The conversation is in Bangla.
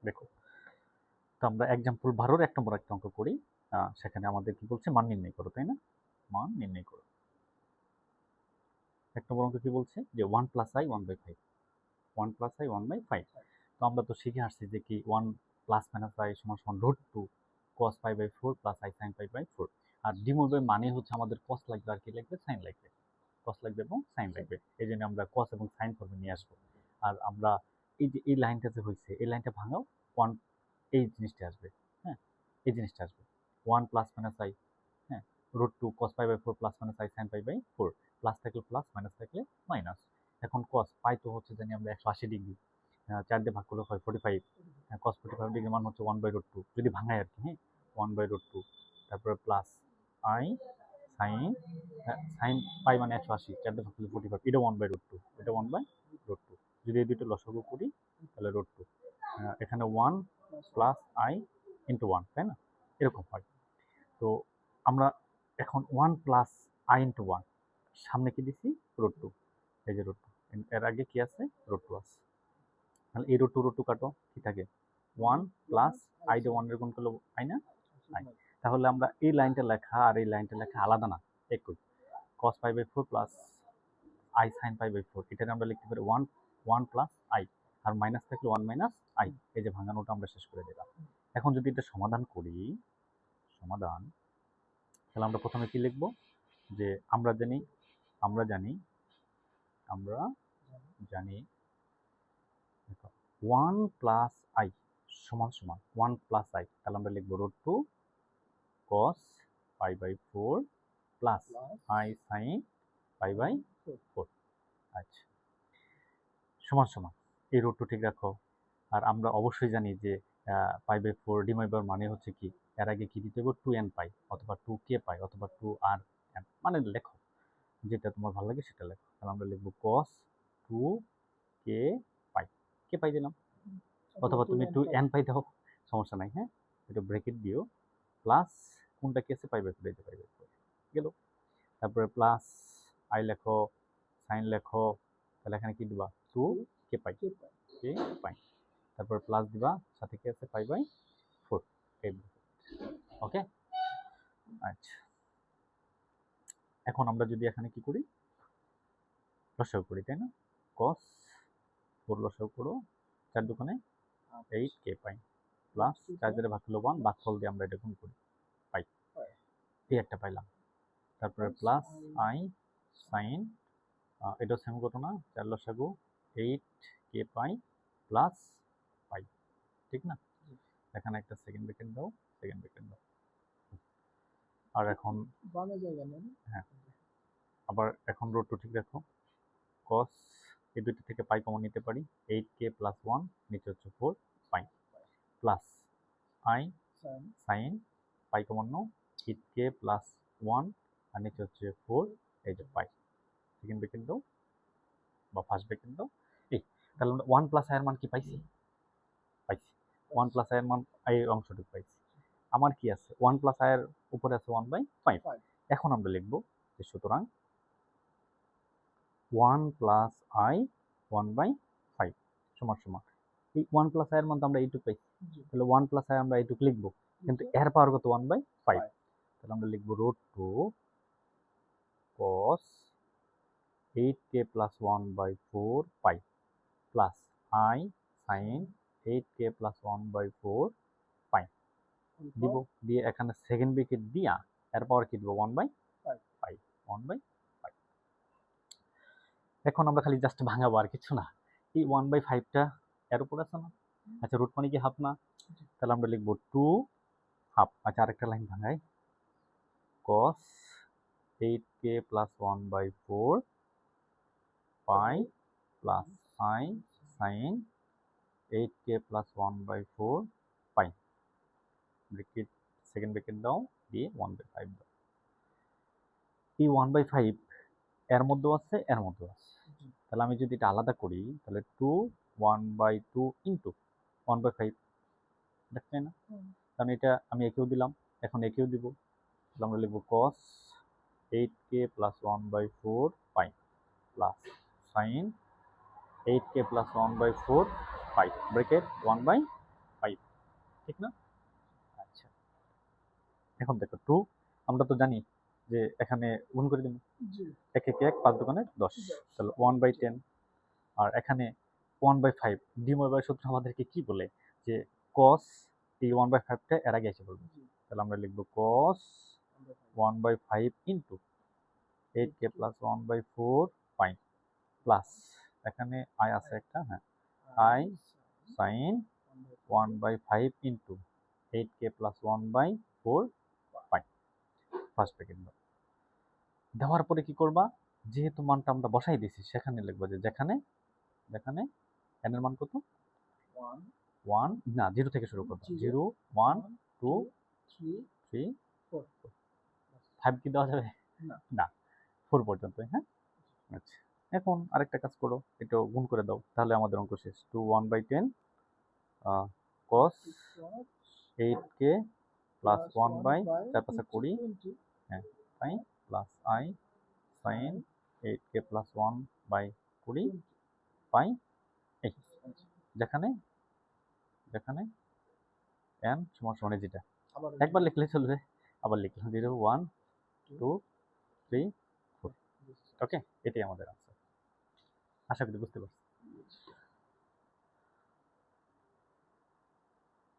দেখো, তো আমরা এক্সাম্পল 12 1 নম্বর একটা অঙ্ক করি। সেখানে আমাদের কি বলছে, মান নির্ণয় করো, তাই না? মান নির্ণয় করো। 1 নম্বর অঙ্ক কি বলছে যে 1 প্লাস আই 1/5, 1 প্লাস আই 1/5। তো আমরা তো শিখে আসছি যে কি 1 প্লাস মাইনাস আই সমান সমান √2 cos π/4 প্লাস আই sin π/4। আর ডিমোভের মানে হচ্ছে আমাদের cos লাগবে আর কি লাগবে, sin লাগবে, cos লাগবে এবং sin লাগবে। এই জন্য আমরা cos এবং sin ফর্মে নিয়ে আসবো। আর আমরা এই যে এই লাইনটা যে হয়েছে, এই লাইনটা ভাঙাও, 1 এই জিনিসটা আসবে। হ্যাঁ, এই জিনিসটা আসবে 1 প্লাস মাইনাস আই, হ্যাঁ, √2 cos π/4 plus minus i sin π/4, plus থাকলে প্লাস, মাইনাস থাকলে মাইনাস। এখন cos পাই তো হচ্ছে জানি আমরা 180 ডিগ্রি, 4 দিয়ে ভাগ করলে হয় 45, cos 45 ডিগ্রি মান হচ্ছে 1/√2, যদি ভাঙায় আর কি। হ্যাঁ, 1/√2, তারপরে plus i sign, sine pi মানে 180, 4 দিয়ে ভাগ করলে 45, এটা 1/√2, এটা 1/√2। যদি এই দুটো লসাগু করি তাহলে √2, এখানে 1 প্লাস আই ইন্টু 1, তাই না? এরকম হয়। তো আমরা এখন 1 প্লাস আই ইন্টু 1, সামনে কি দিছি, √2, এই যে √2, এর আগে কি আছে, √2 আছে। তাহলে এই √2 কাটো, কি থাকে 1 প্লাস আই দিয়ে 1 এর গুণ করলে আই না, আই। তাহলে আমরা এই লাইনটা লেখা আর এই লাইনটা লেখা আলাদা না, একই। cos π/4 প্লাস আই sin π/4, এটা আমরা লিখতে পারি 1 প্লাস আই, আর মাইনাস থাকলে 1 মাইনাস আই। এই যে ভাঙানোটা আমরা শেষ করে দিলাম। এখন যদি এটা সমাধান করি, সমাধান, তাহলে আমরা প্রথমে কি লিখব, যে আমরা জানি, আমরা জানি, আমরা জানি 1 প্লাস আই সমান সমান 1 প্লাস আই, তাহলে আমরা লিখব √2 cos π/4 প্লাস আই sin π/4। আচ্ছা, সমান সমান, এই √2 ঠিক রাখো। আর আমরা অবশ্যই জানি যে π/4 ডিভাইড মানে হচ্ছে কি, এর আগে কি দিতে হবে, 2n পাই অথবা 2k পাই অথবা 2rn, মানে লেখো যেটা তোমার ভালো লাগে সেটা লেখো। তাহলে আমরা লিখবো cos 2k পাই, কে পাই দিলাম, অথবা তুমি 2n পাই দাও, সমস্যা নাই। হ্যাঁ, এটা ব্র্যাকেট দিও, প্লাস কোনটা কি আছে, π/4, এই যে π/4 গেল। তারপরে প্লাস আই লেখো, সাইন লেখো, তাহলে এখানে কি দিবা, 2k পাই, কে পাই, তারপর প্লাস দিবা, সাথে কি আছে, π/4, ওকে। আচ্ছা, এখন আমরা যদি এখানে কি করি, লসাগু করি, তাই না? cos 4 লসাগু করো, 4 দোকানে 8k পাই, প্লাস 4 দিয়ে ভাগ করলে 1, ভাগফল দিয়ে আমরা এটা গুণ করি, পাই, এই একটা পাইলাম। তারপরে প্লাস আই সাইন, এটাও সেম ঘটনা, 4 লসাগু 8k পাই প্লাস পাই, ঠিক না? এখানে একটা সেকেন্ড ব্র্যাকেট দাও, সেকেন্ড ব্র্যাকেট দাও। আর এখন হ্যাঁ, আবার এখন √2 ঠিক রাখো, cos এই দুইটা থেকে পাই কমন নিতে পারি, 8k প্লাস 1, নিচে হচ্ছে 4 pi, plus i sine pi common নাও, 8k প্লাস 1, আর নিচে হচ্ছে 4, এই যে পাই। সেকেন্ড ব্র্যাকেট দাও বা ফার্স্ট ব্র্যাকেট দাও। এই তাহলে আমরা 1 প্লাস আই এর মান কি পাইছি, পাইছি 1 প্লাস আই এর মান, এই অংশটুকু পাইছি। আমার কি আছে, 1 প্লাস আই এর উপরে আছে 1/5। এখন আমরা লিখব যে সুতরাং 1 প্লাস আই 1/5 সমান সমান, এই 1 প্লাস আই এর মান তো আমরা এইটুকু পাইছি, তাহলে 1 প্লাস আই আমরা এইটুকু লিখবো, কিন্তু এর পাওয়ার কত, 1/5। তাহলে আমরা লিখবো √2 cos 8k plus 1/4 pi plus i sine 8k plus 1/4 পাই দিব, দিয়ে এখানে সেকেন্ড ব্র্যাকেট দিয়া এর পাওয়ার কি দিব, 1/5, 1/5। এখন আমরা খালি জাস্ট ভাঙাবো, আর কিছু না। এই 1/5টা এর উপর আছে না, আচ্ছা রুট মানে কি হাফ না, তাহলে আমরা লিখবো 2 হাফ। আচ্ছা, আরেকটা লাইন ভাঙাই, cos 8k plus 1/4 pi plus i sine 8k plus 1/4 pi, bracket second bracket দাও, দিয়ে 1/5 দাও। এই 1/5 এর মধ্যেও আছে, এর মধ্যেও আছে, তাহলে আমি যদি এটা আলাদা করি, তাহলে 2 1/2 ইন্টু 1/5, দেখছেন না? কারণ এটা আমি একেও দিলাম, এখন একেও দিব, তাহলে আমরা লিখবো cos 8k plus 1/4 pi plus sign 8k plus 1/4 pi, bracket 1/5 5, ঠিক না? আচ্ছা, এখন দেখো 2 আমরা তো জানি যে এখানে গুণ করে দিব, 1 1 1 5 দোকানে 10, তাহলে 1/10। আর এখানে 1/5 ডিমোয়ের সূত্র আমাদেরকে কি বলে যে cos এই 1/5 টা এর আগে এসে পড়বে, তাহলে আমরা লিখব cos 1/5 into 8k plus 1/4 pi plus এখানে i আছে একটা, হ্যাঁ, i sin 1/5 into 8k plus 1/4 pi. First bracket দাও, দেওয়ার পরে কি করবা, যেহেতু মানটা আমরা বসাই দিয়েছি সেখানে লিখবো যে যেখানে যেখানে n এর মান কত, 1 না 0 থেকে শুরু করবো, 0 1 2 3 4, 5 কি দেওয়া যাবে না, 4 পর্যন্ত, হ্যাঁ। আচ্ছা, এখন আরেকটা কাজ করো, এটা গুণ করে দাও, তাহলে আমাদের অঙ্ক শেষ। 2 1/10 cos 8k প্লাস 1/4 হ্যাঁ পাই plus i sin 8k plus 1/20 পাই এই, যেখানে যেখানে n সমান সমান যেটা একবার লিখলে চলবে, আবার লিখলাম 0 1 2 3 4। ওকে, এটাই আমাদের আনসার। আশা করি বুঝতে পারছি।